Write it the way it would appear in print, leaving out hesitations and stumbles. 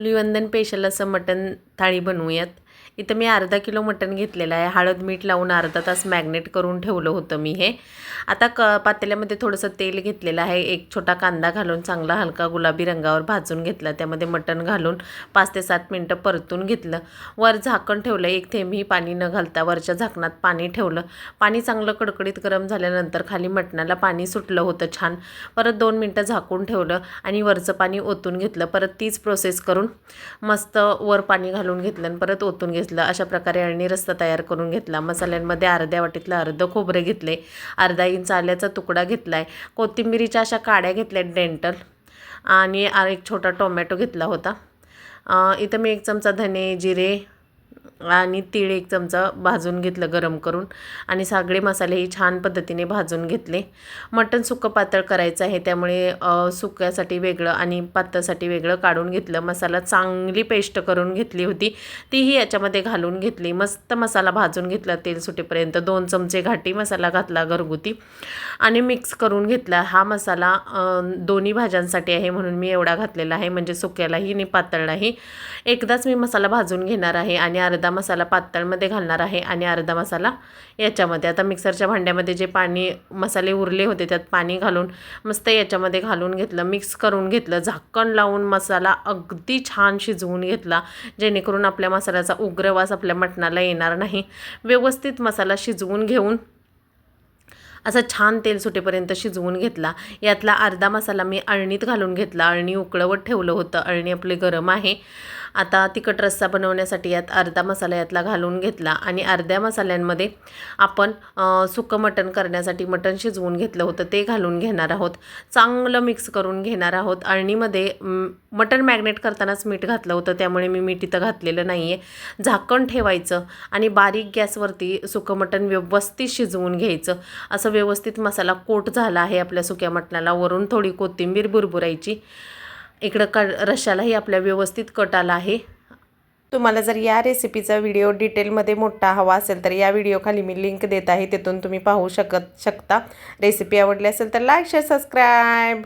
Dhulivandan special असं मटण थाळी बनवूयात। इथं मी अर्धा किलो मटण घेतलेलं आहे। हळद मीठ लावून अर्धा तास मॅग्नेट करून ठेवलं होतं मी हे। आता पातेल्यामध्ये थोडंसं तेल घेतलेलं आहे। एक छोटा कांदा घालून चांगला हलका गुलाबी रंगावर भाजून घेतला। त्यामध्ये मटण घालून 5 ते 7 मिनिटं परतून घेतलं। वर झाकण ठेवलं, एक थेंबही पाणी न घालता वरच्या झाकणात पाणी ठेवलं। पाणी चांगलं कडकडीत गरम झाल्यानंतर खाली मटणाला पाणी सुटलं होतं छान। परत 2 मिनिटं झाकून ठेवलं आणि वरचं पाणी ओतून घेतलं। परत तीच प्रोसेस करून मस्त वर पाणी घालून घेतलं आणि परत ओतून घेतलं। अशा प्रकारे अळणी रस्सा तयार करून घेतला। मसाल्यांमध्ये अर्ध्या वाटीतलं अर्ध खोबरे घेतले, अर्धा इंच आल्याचा तुकडा घेतलाय, कोथिंबीरीच्या अशा काड्या घेतल्यात डेंटल, आणि एक छोटा टोमॅटो घेतला होता। इथं मी 1 चमचा धने जिरे आणि तीळ 1 चमचा भाजून घेतलं गरम करून, आणि सगळे मसालेही छान पद्धतीने भाजून घेतले। मटण सुकं पातळ करायचं आहे, त्यामुळे सुक्यासाठी वेगळं आणि पातळसाठी वेगळं काढून घेतलं। मसाला चांगली पेस्ट करून घेतली होती, तीही याच्यामध्ये घालून घेतली। मस्त मसाला भाजून घेतला तेल सुटेपर्यंत। 2 चमचे घाटी मसाला घातला घरगुती आणि मिक्स करून घेतला। हा मसाला दोन्ही भाज्यांसाठी आहे म्हणून मी एवढा घातलेला आहे, म्हणजे सुक्यालाही आणि पातळलाही। एकदाच मी मसाला भाजून घेणार आहे आणि अर्धा मसाला पातळमध्ये घालणार आहे आणि अर्धा मसाला याच्यामध्ये। आता मिक्सरच्या भांड्यामध्ये जे पाणी मसाले उरले होते त्यात पाणी घालून मस्त याच्यामध्ये घालून घेतलं, मिक्स करून घेतलं। झाकण लावून मसाला अगदी छान शिजवून घेतला, जेणेकरून आपल्या मसाल्याचा उग्र वास आपल्या मटणाला येणार नाही। व्यवस्थित मसाला शिजवून घेऊन असं छान तेल सुटेपर्यंत शिजवून घेतला। यातला अर्धा मसाला मी अळणीत घालून घेतला। अळणी उकळवत ठेवलं होतं, अळणी आपले गरम आहे। आता तिखट रस्सा बनवण्यासाठी यात अर्धा मसाला यातला घालून घेतला आणि अर्ध्या मसाल्यांमध्ये आपण सुकं मटण करण्यासाठी मटण शिजवून घेतलं होतं ते घालून घेणार आहोत। चांगलं मिक्स करून घेणार आहोत। अळणीमध्ये मटण मॅग्नेट करतानाच मीठ घातलं होतं, त्यामुळे मी मीठ इथं घातलेलं नाही आहे। झाकण ठेवायचं आणि बारीक गॅसवरती सुकं मटण व्यवस्थित शिजवून घ्यायचं। असं व्यवस्थित मसाला कोट झाला आहे आपल्या सुक्या मटणाला। वरून थोडी कोथिंबीर बुरबुरायची। इकडं रश्शालाही आपल्या व्यवस्थित कट आला आहे। तुम्हाला जर या रेसिपीचा व्हिडिओ डिटेलमध्ये मोठा हवा असेल तर या व्हिडिओ खाली मी लिंक देत आहे, तिथून तुम्ही पाहू शकता। रेसिपी आवडली असेल तर लाईक शेअर सबस्क्राईब।